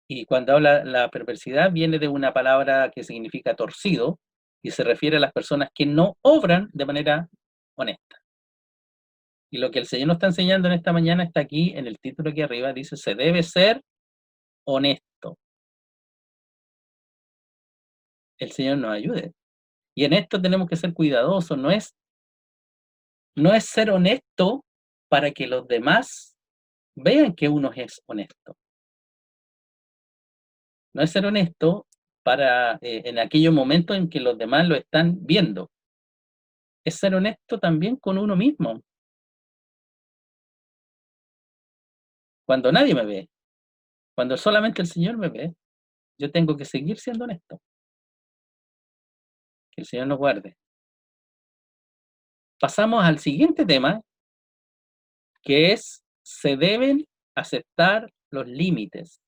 S1: Y cuando habla la perversidad, viene de una palabra que significa torcido, y se refiere a las personas que no obran de manera honesta. Y lo que el Señor nos está enseñando en esta mañana está aquí, en el título aquí arriba, dice, se debe ser honesto. El Señor nos ayude. Y en esto tenemos que ser cuidadosos, no es ser honesto para que los demás vean que uno es honesto. No es ser honesto para en aquellos momentos en que los demás lo están viendo. Es ser honesto también con uno mismo. Cuando nadie me ve, cuando solamente el Señor me ve, yo tengo que seguir siendo honesto. Que el Señor nos guarde. Pasamos al siguiente tema, que es, se deben aceptar los límites.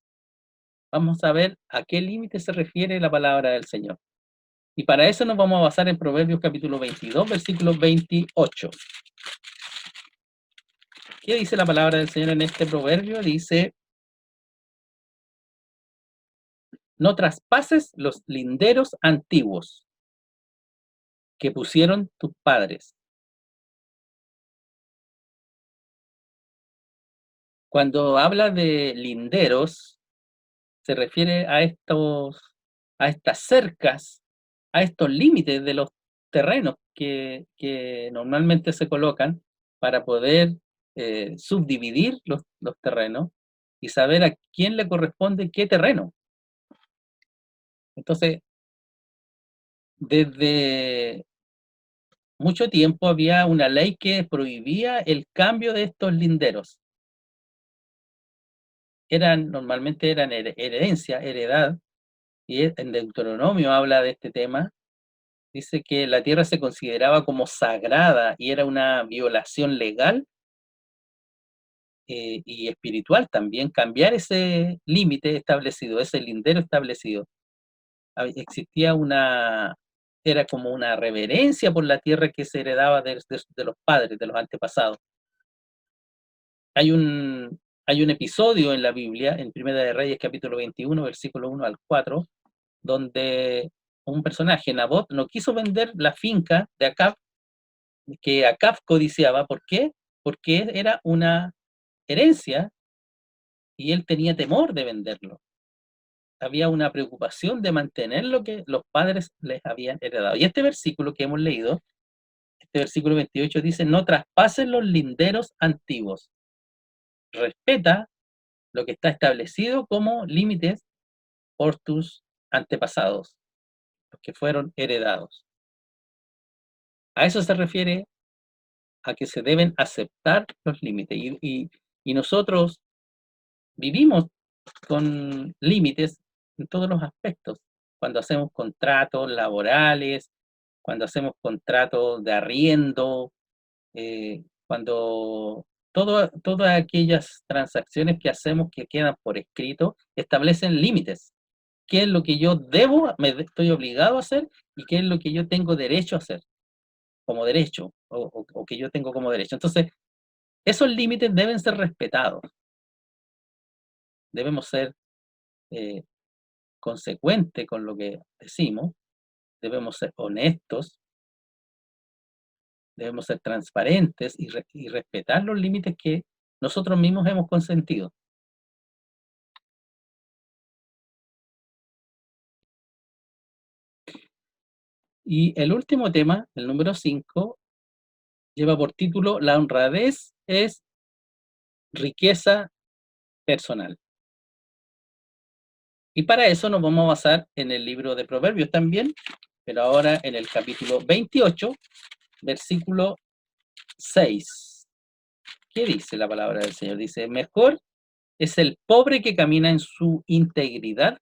S1: Vamos a ver a qué límite se refiere la palabra del Señor. Y para eso nos vamos a basar en Proverbios capítulo 22, versículo 28. ¿Qué dice la palabra del Señor en este proverbio? Dice, no traspases los linderos antiguos que pusieron tus padres. Cuando habla de linderos, se refiere a estas cercas, a estos límites de los terrenos que normalmente se colocan para poder subdividir los terrenos y saber a quién le corresponde qué terreno. Entonces, desde mucho tiempo había una ley que prohibía el cambio de estos linderos. Normalmente eran herencia, heredad, y en Deuteronomio habla de este tema. Dice que la tierra se consideraba como sagrada y era una violación legal y espiritual también cambiar ese límite establecido, ese lindero establecido. Existía era como una reverencia por la tierra que se heredaba de los padres, de los antepasados. Hay un episodio en la Biblia, en Primera de Reyes, capítulo 21, versículo 1 al 4, donde un personaje, Nabot, no quiso vender la finca de Acab, que Acab codiciaba. ¿Por qué? porque era una herencia y él tenía temor de venderlo. Había una preocupación de mantener lo que los padres les habían heredado. Y este versículo que hemos leído, este versículo 28 dice, no traspases los linderos antiguos, respeta lo que está establecido como límites por tus antepasados, los que fueron heredados. A eso se refiere a que se deben aceptar los límites. Y nosotros vivimos con límites en todos los aspectos. Cuando hacemos contratos laborales, cuando hacemos contratos de arriendo, cuando todas aquellas transacciones que hacemos que quedan por escrito establecen límites. ¿Qué es lo que yo debo, me estoy obligado a hacer y qué es lo que yo tengo derecho a hacer como derecho o que yo tengo como derecho? Entonces, esos límites deben ser respetados. Debemos ser eh, consecuentes con lo que decimos, debemos ser honestos, debemos ser transparentes y respetar los límites que nosotros mismos hemos consentido. Y el último tema, el número 5, lleva por título La honradez es riqueza personal. Y para eso nos vamos a basar en el libro de Proverbios también, pero ahora en el capítulo 28, versículo 6. ¿Qué dice la palabra del Señor? Dice, mejor es el pobre que camina en su integridad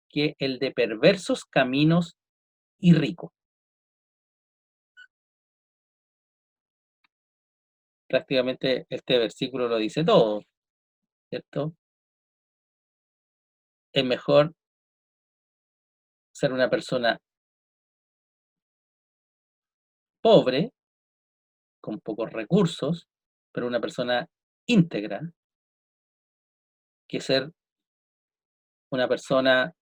S1: que el de perversos caminos y rico. Prácticamente este versículo lo dice todo, ¿cierto? Es mejor ser una persona pobre, con pocos recursos, pero una persona íntegra, que ser una persona,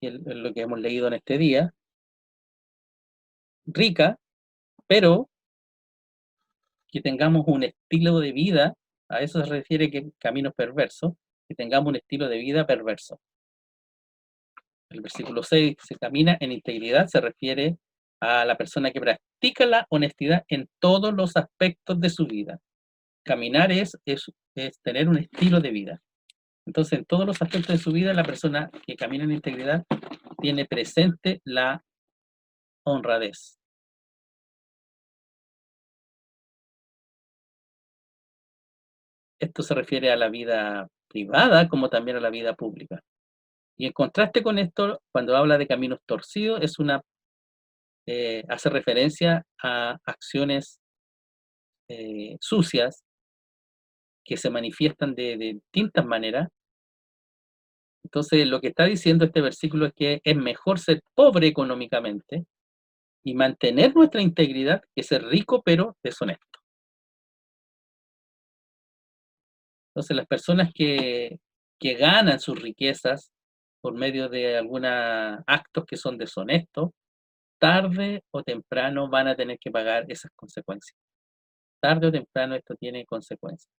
S1: lo que hemos leído en este día, rica, pero que tengamos un estilo de vida, a eso se refiere que caminos perversos, que tengamos un estilo de vida perverso. El versículo 6 se camina en integridad, se refiere a la persona que practica la honestidad en todos los aspectos de su vida. Caminar es tener un estilo de vida. Entonces, en todos los aspectos de su vida, la persona que camina en integridad tiene presente la honradez. Esto se refiere a la vida privada como también a la vida pública. Y en contraste con esto, cuando habla de caminos torcidos, hace referencia a acciones sucias que se manifiestan de distintas maneras. Entonces, lo que está diciendo este versículo es que es mejor ser pobre económicamente y mantener nuestra integridad que ser rico pero deshonesto. Entonces, las personas que ganan sus riquezas por medio de algunos actos que son deshonestos, tarde o temprano van a tener que pagar esas consecuencias. Tarde o temprano esto tiene consecuencias.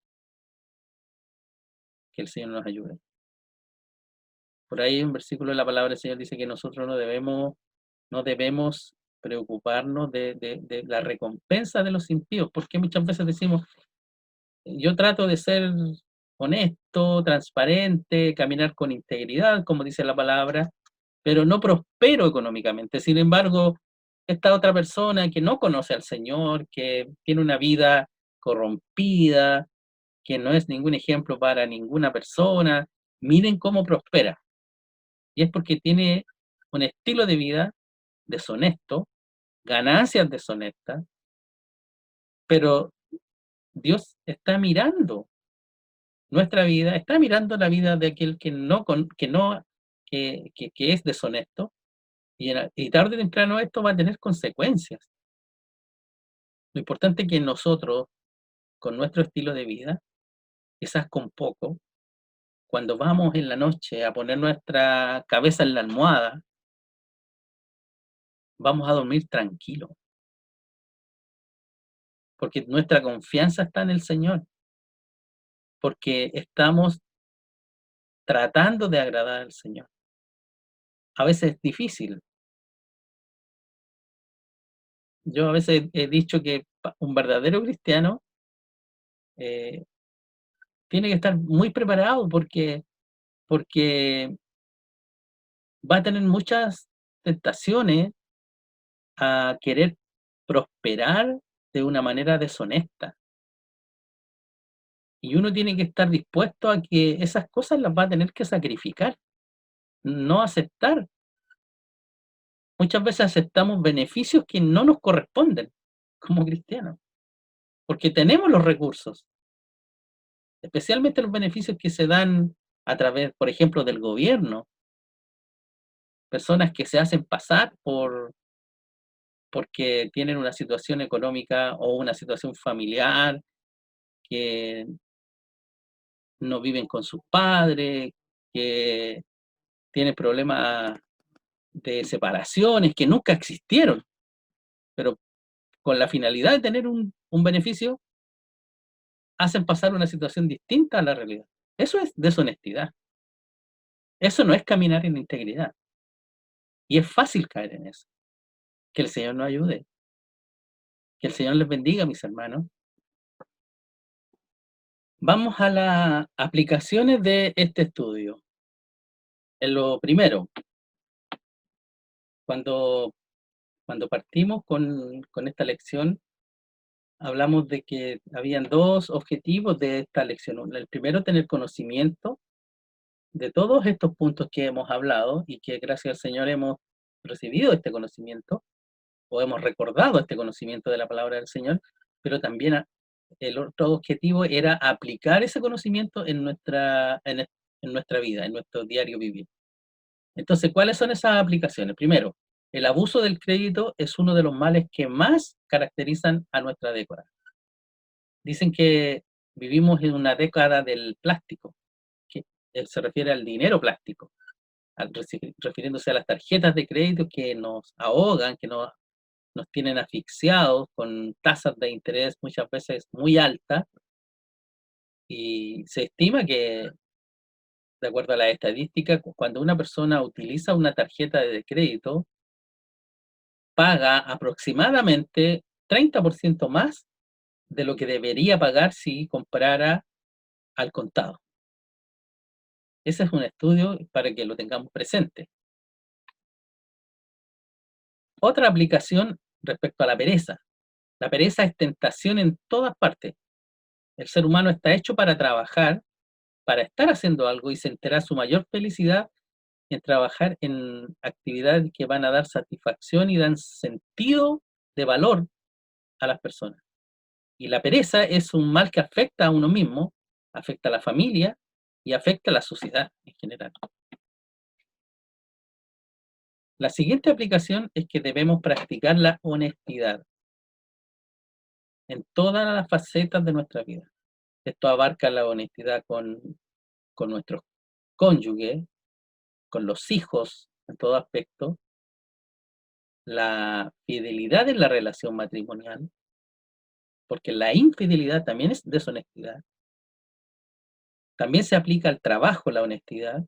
S1: Que el Señor nos ayude. Por ahí un versículo de la palabra del Señor dice que nosotros no debemos preocuparnos de la recompensa de los impíos, porque muchas veces decimos, yo trato de ser honesto, transparente, caminar con integridad, como dice la palabra, pero no prospero económicamente. Sin embargo, esta otra persona que no conoce al Señor, que tiene una vida corrompida, que no es ningún ejemplo para ninguna persona, miren cómo prospera. Y es porque tiene un estilo de vida deshonesto, ganancias deshonestas, pero Dios está mirando nuestra vida, está mirando la vida de aquel que es deshonesto, y tarde o temprano esto va a tener consecuencias. Lo importante es que nosotros, con nuestro estilo de vida, quizás con poco, cuando vamos en la noche a poner nuestra cabeza en la almohada, vamos a dormir tranquilos, porque nuestra confianza está en el Señor, porque estamos tratando de agradar al Señor. A veces es difícil. Yo a veces he dicho que un verdadero cristiano eh, tiene que estar muy preparado porque va a tener muchas tentaciones a querer prosperar de una manera deshonesta. Y uno tiene que estar dispuesto a que esas cosas las va a tener que sacrificar, no aceptar. Muchas veces aceptamos beneficios que no nos corresponden como cristianos, porque tenemos los recursos, especialmente los beneficios que se dan a través, por ejemplo, del gobierno, personas que se hacen pasar porque tienen una situación económica o una situación familiar, que no viven con sus padres, que tienen problemas de separaciones que nunca existieron, pero con la finalidad de tener un beneficio, hacen pasar una situación distinta a la realidad. Eso es deshonestidad. Eso no es caminar en integridad. Y es fácil caer en eso. Que el Señor nos ayude. Que el Señor les bendiga, mis hermanos. Vamos a las aplicaciones de este estudio. En lo primero, cuando, cuando partimos con esta lección, hablamos de que habían dos objetivos de esta lección. El primero, tener conocimiento de todos estos puntos que hemos hablado y que gracias al Señor hemos recibido este conocimiento o hemos recordado este conocimiento de la palabra del Señor, pero también el otro objetivo era aplicar ese conocimiento en nuestra vida, en nuestro diario vivir. Entonces, ¿cuáles son esas aplicaciones? Primero, el abuso del crédito es uno de los males que más caracterizan a nuestra década. Dicen que vivimos en una década del plástico, que se refiere al dinero plástico, refiriéndose a las tarjetas de crédito que nos ahogan, que nos tienen asfixiados con tasas de interés muchas veces muy altas, y se estima que, de acuerdo a la estadística, cuando una persona utiliza una tarjeta de crédito, paga aproximadamente 30% más de lo que debería pagar si comprara al contado. Ese es un estudio para que lo tengamos presente. Otra aplicación respecto a la pereza. La pereza es tentación en todas partes. El ser humano está hecho para trabajar, para estar haciendo algo y sentirá su mayor felicidad en trabajar en actividades que van a dar satisfacción y dan sentido de valor a las personas. Y la pereza es un mal que afecta a uno mismo, afecta a la familia y afecta a la sociedad en general. La siguiente aplicación es que debemos practicar la honestidad en todas las facetas de nuestra vida. Esto abarca la honestidad con nuestros cónyuges, con los hijos en todo aspecto, la fidelidad en la relación matrimonial, porque la infidelidad también es deshonestidad. También se aplica al trabajo la honestidad,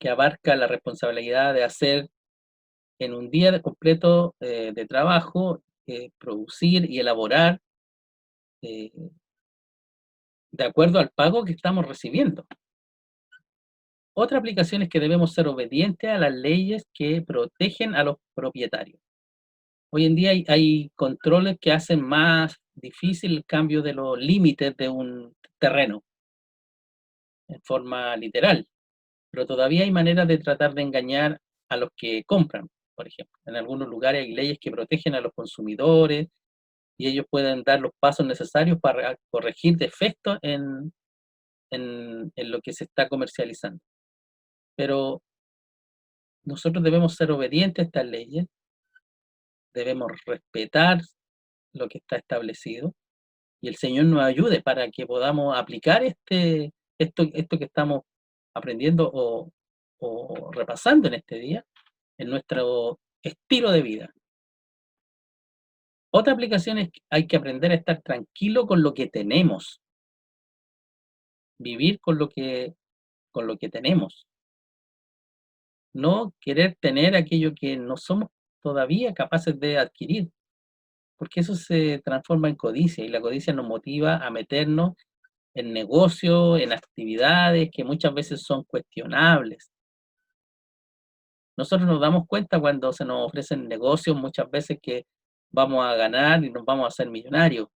S1: que abarca la responsabilidad de hacer en un día completo de trabajo, producir y elaborar eh, de acuerdo al pago que estamos recibiendo. Otra aplicación es que debemos ser obedientes a las leyes que protegen a los propietarios. Hoy en día hay controles que hacen más difícil el cambio de los límites de un terreno en forma literal, pero todavía hay maneras de tratar de engañar a los que compran, por ejemplo. En algunos lugares hay leyes que protegen a los consumidores y ellos pueden dar los pasos necesarios para corregir defectos en lo que se está comercializando. Pero nosotros debemos ser obedientes a estas leyes, debemos respetar lo que está establecido y el Señor nos ayude para que podamos aplicar esto que estamos aprendiendo o repasando en este día en nuestro estilo de vida. Otra aplicación es que hay que aprender a estar tranquilo con lo que tenemos, vivir con lo que tenemos, no querer tener aquello que no somos todavía capaces de adquirir, porque eso se transforma en codicia y la codicia nos motiva a meternos en negocios, en actividades que muchas veces son cuestionables. Nosotros nos damos cuenta cuando se nos ofrecen negocios muchas veces que vamos a ganar y nos vamos a hacer millonarios,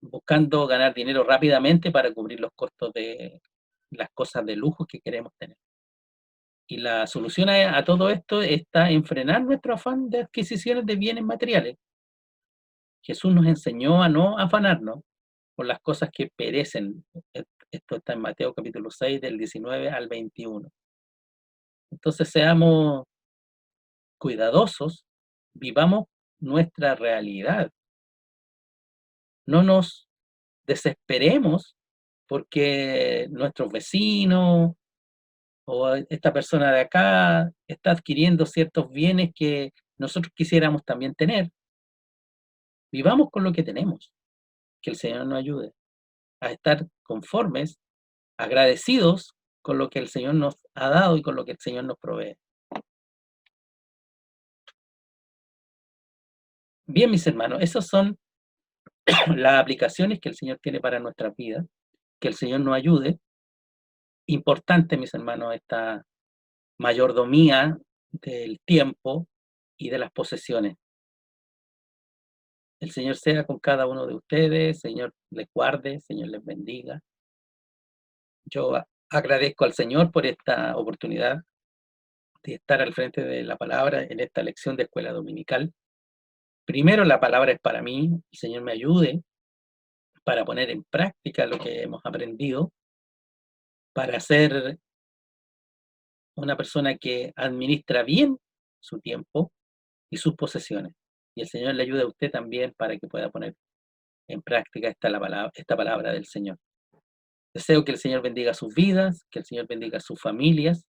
S1: buscando ganar dinero rápidamente para cubrir los costos de las cosas de lujo que queremos tener. Y la solución a todo esto está en frenar nuestro afán de adquisiciones de bienes materiales. Jesús nos enseñó a no afanarnos por las cosas que perecen. Esto está en Mateo capítulo 6, del 19 al 21. Entonces seamos cuidadosos, vivamos nuestra realidad. No nos desesperemos porque nuestros vecinos o esta persona de acá está adquiriendo ciertos bienes que nosotros quisiéramos también tener. Vivamos con lo que tenemos, que el Señor nos ayude a estar conformes, agradecidos con lo que el Señor nos ha dado y con lo que el Señor nos provee. Bien, mis hermanos, esas son las aplicaciones que el Señor tiene para nuestras vidas, que el Señor nos ayude. Importante, mis hermanos, esta mayordomía del tiempo y de las posesiones. El Señor sea con cada uno de ustedes, Señor les guarde, Señor les bendiga. Yo agradezco al Señor por esta oportunidad de estar al frente de la palabra en esta lección de escuela dominical. Primero, la palabra es para mí, el Señor me ayude para poner en práctica lo que hemos aprendido, para ser una persona que administra bien su tiempo y sus posesiones. Y el Señor le ayude a usted también para que pueda poner en práctica esta palabra del Señor. Deseo que el Señor bendiga sus vidas, que el Señor bendiga sus familias.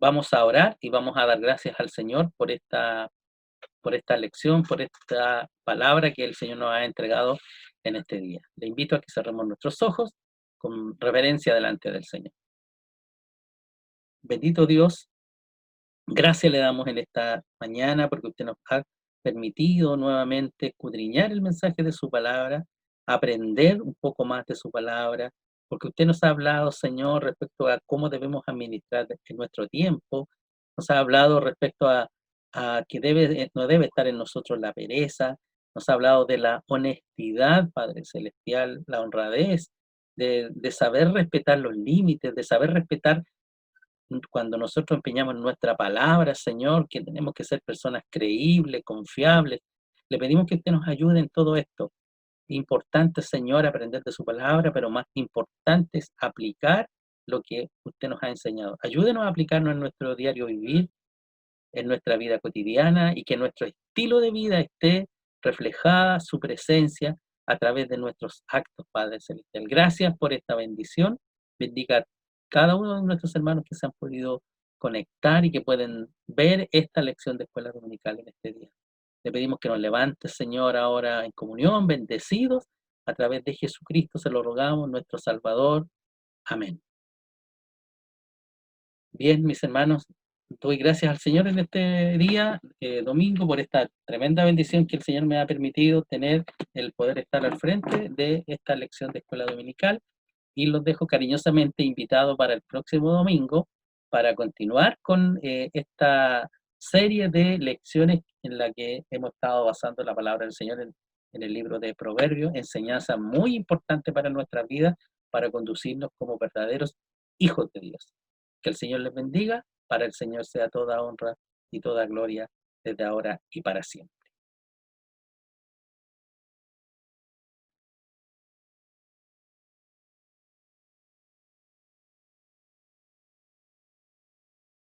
S1: Vamos a orar y vamos a dar gracias al Señor por esta lección, por esta palabra que el Señor nos ha entregado en este día. Le invito a que cerremos nuestros ojos con reverencia delante del Señor. Bendito Dios, gracias le damos en esta mañana porque usted nos ha permitido nuevamente escudriñar el mensaje de su palabra, aprender un poco más de su palabra, porque usted nos ha hablado, Señor, respecto a cómo debemos administrar en nuestro tiempo, nos ha hablado respecto a que no debe estar en nosotros la pereza, nos ha hablado de la honestidad, Padre Celestial, la honradez, de saber respetar los límites, de saber respetar cuando nosotros empeñamos nuestra palabra, Señor, que tenemos que ser personas creíbles, confiables. Le pedimos que usted nos ayude en todo esto. Importante, Señor, aprender de su palabra, pero más importante es aplicar lo que usted nos ha enseñado. Ayúdenos a aplicarnos en nuestro diario vivir, en nuestra vida cotidiana y que nuestro estilo de vida esté reflejada su presencia a través de nuestros actos, Padre Celestial. Gracias por esta bendición. Bendiga a cada uno de nuestros hermanos que se han podido conectar y que pueden ver esta lección de escuela dominical en este día. Le pedimos que nos levante, Señor, ahora en comunión, bendecidos a través de Jesucristo, se lo rogamos, nuestro Salvador. Amén. Bien, mis hermanos, doy gracias al Señor en este día, domingo, por esta tremenda bendición que el Señor me ha permitido tener, el poder estar al frente de esta lección de escuela dominical, y los dejo cariñosamente invitados para el próximo domingo para continuar con esta serie de lecciones en la que hemos estado basando la palabra del Señor en el libro de Proverbios, enseñanza muy importante para nuestras vidas, para conducirnos como verdaderos hijos de Dios. Que el Señor les bendiga, para el Señor sea toda honra y toda gloria desde ahora y para siempre.